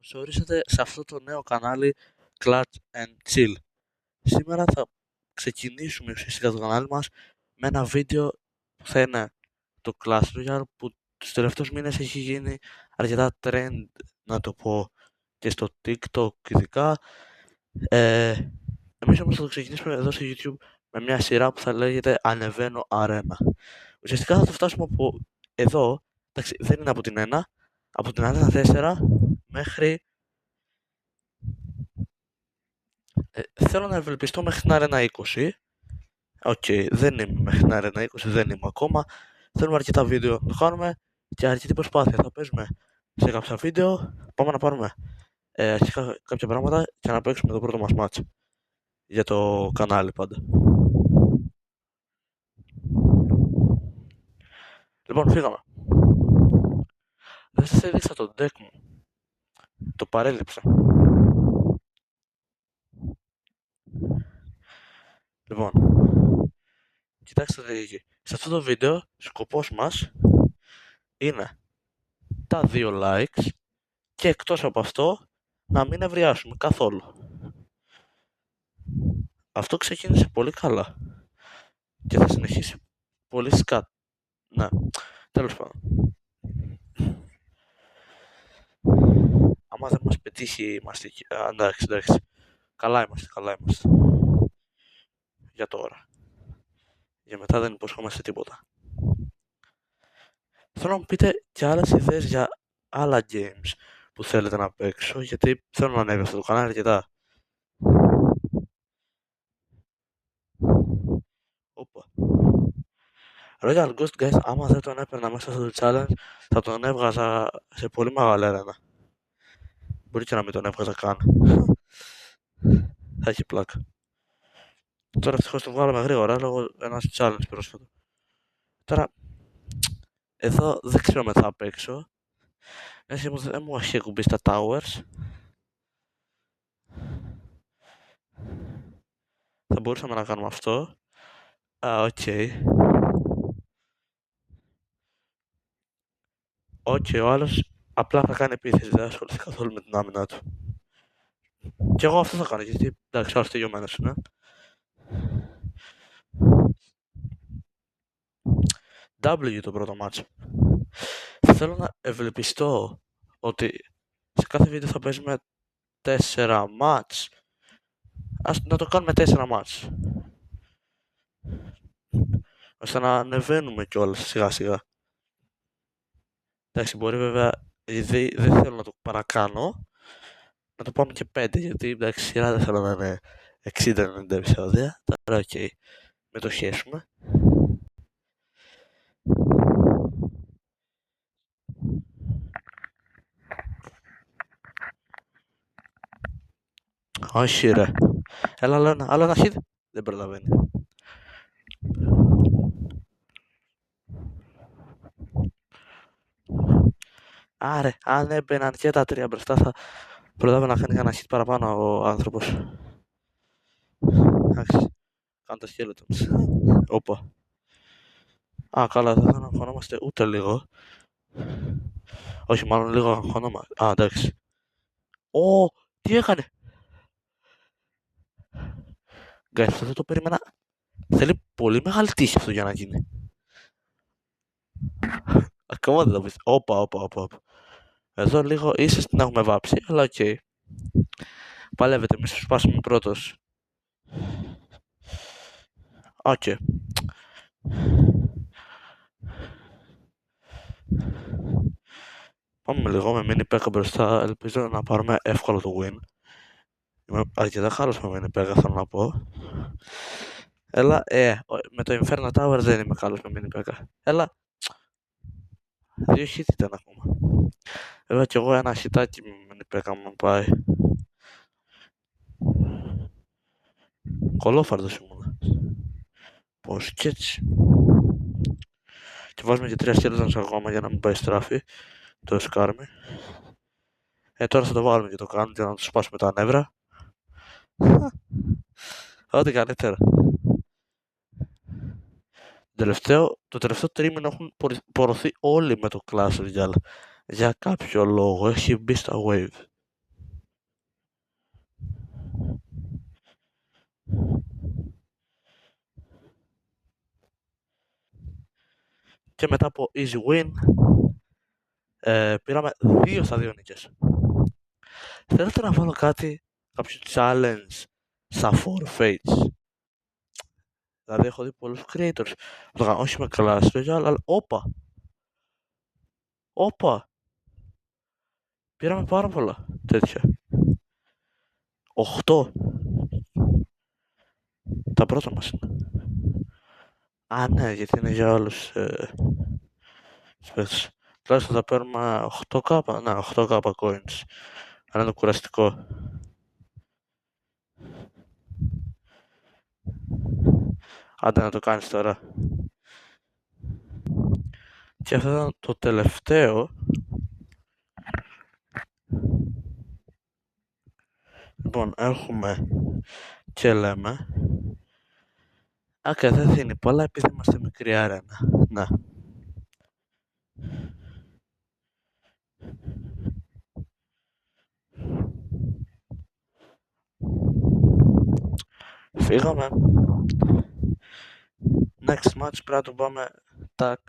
Σε ορίσατε σε αυτό το νέο κανάλι Clutch and Chill. Σήμερα θα ξεκινήσουμε ουσιαστικά το κανάλι μας με ένα βίντεο που θα είναι το Clash Royale, που τους τελευταίους μήνες έχει γίνει αρκετά trend, να το πω, και στο TikTok ειδικά. Εμείς όμως θα το ξεκινήσουμε εδώ στο YouTube με μια σειρά που θα λέγεται Ανεβαίνω Arena. Ουσιαστικά θα το φτάσουμε από εδώ, εντάξει, δεν είναι από την 1, από την Arena 4 μέχρι... θέλω να ευελπιστώ μέχρι την Arena 20. Οκ, δεν είμαι μέχρι την Arena 20, δεν είμαι ακόμα. Θέλουμε αρκετά βίντεο να το κάνουμε και αρκετή προσπάθεια. Θα παίζουμε σε κάποια βίντεο, πάμε να πάρουμε αρχικά κάποια πράγματα και να παίξουμε το πρώτο μας match για το κανάλι πάντα. Λοιπόν, φύγαμε. Δεν σας έδειξα το deck μου. Το παρέλειψα. Λοιπόν, κοιτάξτε εκεί. Σε αυτό το βίντεο, σκοπός μας είναι τα 2 likes και εκτός από αυτό να μην ευριάσουμε καθόλου. Αυτό ξεκίνησε πολύ καλά και θα συνεχίσει πολύ σκάτ. Ναι, τέλος πάντων. Άμα δεν μας πετύχει είμαστε εκεί. Εντάξει. Καλά είμαστε. Για τώρα. Για μετά δεν υποσχόμαστε τίποτα. Θέλω να μου πείτε και άλλες ιδέες για άλλα games που θέλετε να παίξω, γιατί θέλω να ανέβει αυτό το κανάλι αρκετά. Όπα. Royal Ghost, guys, άμα δεν τον έπαιρνα μέσα στο challenge, θα τον έβγαζα σε πολύ μεγάλη αρένα. Μπορεί και να μην τον έβγαζα καν. Θα έχει πλάκα. Τώρα ευτυχώς το βγάλαμε γρήγορα λόγω ένας challenge πρόσφατο. Τώρα, εδώ δεν ξέρω με θα παίξω. Έτσι δεν μου έχει κουμπίσει τα towers. Θα μπορούσαμε να κάνουμε αυτό. Οκ. Ο άλλος απλά θα κάνει επίθεση, δεν ασχοληθεί καθόλου με την άμυνα του. Και εγώ αυτό θα κάνω, γιατί εντάξει, άλλος τελειωμένος είναι. W το πρώτο μάτσο. Θέλω να ευελπιστώ ότι σε κάθε βίντεο θα παίζουμε 4 μάτς. Ας να το κάνουμε 4 μάτς, ώστε να ανεβαίνουμε κιόλας σιγά σιγά. Εντάξει, μπορεί βέβαια, δεν θέλω να το παρακάνω, να το πάμε και 5, γιατί εντάξει, σειρά δεν θέλω να είναι 60-90 επεισόδια. Τώρα οκ, με το χέσουμε. Όχι ρε. Έλα άλλο ένα hit. Δεν προλαβαίνει. Άρε, αν έμπαιναν και τα 3 μπροστά θα προλάβει να κάνει ένα hit παραπάνω ο άνθρωπος. Εντάξει. Κάνω τα skeletons. Όπα. Καλά, δεν θα αγχωνόμαστε ούτε λίγο. Όχι, μάλλον λίγο αγχωνόμαστε. Εντάξει. Τι έκανε. Guys, αυτό δεν το περίμενα. Θέλει πολύ μεγάλη τύχη αυτό για να γίνει. Ακόμα δεν το πεις. Όπα. Εδώ λίγο ίσως την έχουμε βάψει, αλλά οκ. Παλεύετε, μη σου σπάσουμε πρώτος. Οκ. Πάμε λίγο με mini P.E.K.K.A μπροστά, ελπίζω να πάρουμε εύκολο το win. Είμαι αρκετά καλός με mini P.E.K.K.A, θέλω να πω. Έλα, με το Inferno Tower δεν είμαι καλός με mini P.E.K.K.A. Έλα. 2 hit ήταν ακόμα. Βέβαια κι εγώ ένα χιτάκι με mini P.E.K.K.A μου πάει. Κολόφαρδος ήμουνα. Πώς κι έτσι. Και βάζουμε και 3 skeletons ακόμα για να μην πάει στράφη το σκάρμι. Τώρα θα το βάλουμε και το κάνουμε για να του σπάσουμε τα νεύρα. Ό,τι καλύτερα. Το τελευταίο τρίμηνο έχουν πορωθεί όλοι με το Clash Royale. Για κάποιο λόγο έχει μπει στα wave. και μετά από easy win πήραμε 2 στα 2 νίκες. Θέλετε να βάλω κάποιο challenge στα forfeits? Δηλαδή έχω δει πολλούς creators που το κάνουν, όχι με Clash Royale, αλλά όπα, πήραμε πάρα πολλά τέτοια. 8 τα πρώτα μας είναι. Α, ναι, γιατί είναι για όλους παίκτες. Τουλάχιστον θα παίρνουμε 8k, ναι, 8k coins. Αν είναι κουραστικό. Άντε να το κάνεις τώρα. Και αυτό ήταν το τελευταίο. Λοιπόν, έχουμε και λέμε. Δεν δίνει πολλά επειδή είμαστε μικρή αρένα. Ναι. Φύγαμε. Next match πρέπει να το πάμε τάκ.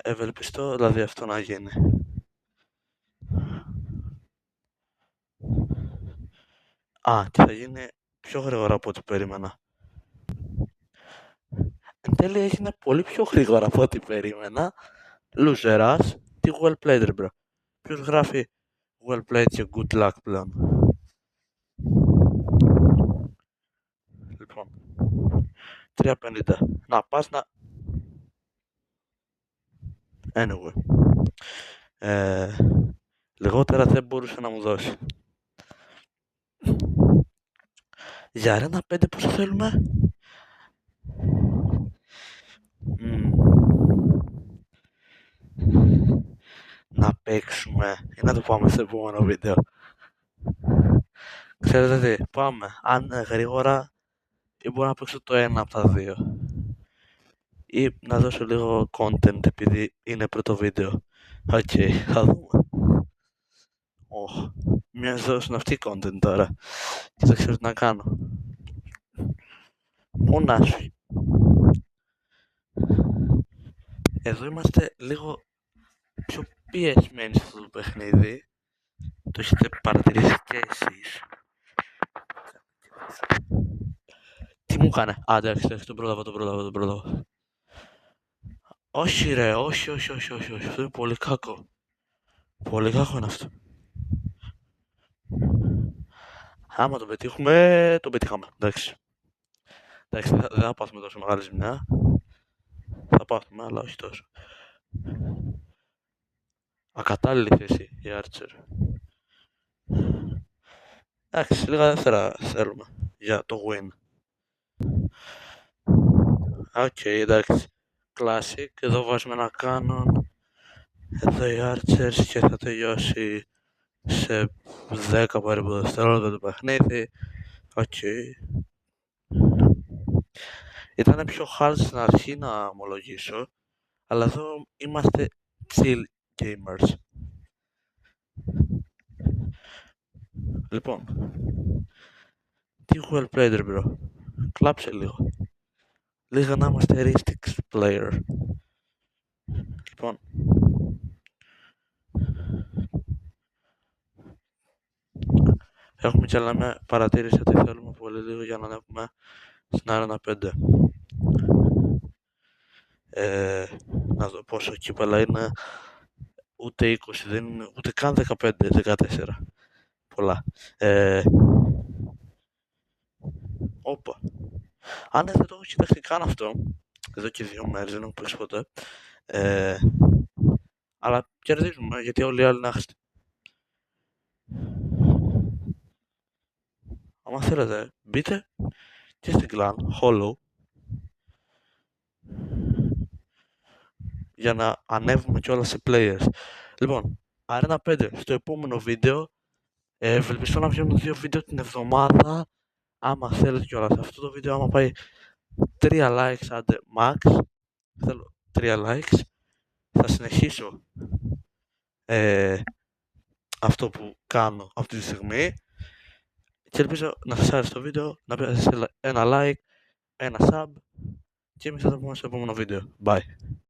Ευελπιστώ δηλαδή αυτό να γίνει. Και θα γίνει πιο γρήγορα από ό,τι περίμενα. Εν τέλει έγινε πολύ πιο γρήγορα από ό,τι περίμενα. Λουζεράς, τι well played ρε bro. Ποιος γράφει well played και good luck πλέον? Λοιπόν, 3.50. Να πας να... Anyway. Λιγότερα δεν μπορούσε να μου δώσει. Για αρένα 5 πόσο θέλουμε? Να παίξουμε ή να το πάμε στο επόμενο βίντεο? Ξέρετε τι, πάμε. Αν είναι γρήγορα ή μπορώ να παίξω το ένα από τα δύο. Ή να δώσω λίγο content επειδή είναι πρώτο βίντεο. Οκ, θα δούμε. Μια δώσουν αυτή content τώρα και δεν ξέρω τι να κάνω. Μονάσου. Εδώ είμαστε λίγο πιο πιεσμένοι σε αυτό το παιχνίδι. Το έχετε παρατηρήσει και εσείς. Τι μου έκανε? Εντάξει, τον πρόλαβα. Όχι ρε, όχι. Αυτό είναι πολύ κακό. Πολύ κακό είναι αυτό. Άμα το πετύχουμε, το πετύχαμε. Εντάξει, δεν θα πάθουμε τόσο μεγάλη ζημιά. Θα πάθουμε, αλλά όχι τόσο. Ακατάλληλη θέση η Archer. Εντάξει, λίγα δεύτερα θέλουμε για το win. Εντάξει. Classic, εδώ βάζουμε ένα Canon. Εδώ οι Archers και θα τελειώσει σε 10 περίπου δευτερόλεπτα το παιχνίδι. Ήταν πιο hard στην αρχή να ομολογήσω, αλλά εδώ είμαστε chill gamers. Λοιπόν, τι well played ρε bro, κλάψε λίγο. Λίγα να είμαστε heuristics player. Λοιπόν, έχουμε και λέμε παρατήρηση ότι θέλουμε πολύ λίγο για να ανέβουμε στην Arena 5. Να δω πόσο κύπελα είναι. Ούτε 20 δεν είναι, ούτε καν 15-14. Πολλά. Αν δεν το έχω κοιτάξει καν αυτό, εδώ και 2 μέρες δεν έχω παίξει ποτέ. Αλλά κερδίζουμε γιατί όλοι οι άλλοι είναι άχρηστοι. Άμα θέλετε, μπείτε και στην clan Hollow για να ανέβουμε κιόλας σε players. Λοιπόν, Arena 5 στο επόμενο βίντεο. Ευελπιστώ να βγαίνουν 2 βίντεο την εβδομάδα. Άμα θέλετε κιόλας αυτό το βίντεο, άμα πάει 3 likes άντε max, θέλω 3 likes, θα συνεχίσω αυτό που κάνω αυτή τη στιγμή και ελπίζω να σας άρεσε το βίντεο, να πιάσετε ένα like, ένα sub και εμείς θα τα πούμε στο επόμενο βίντεο. Bye.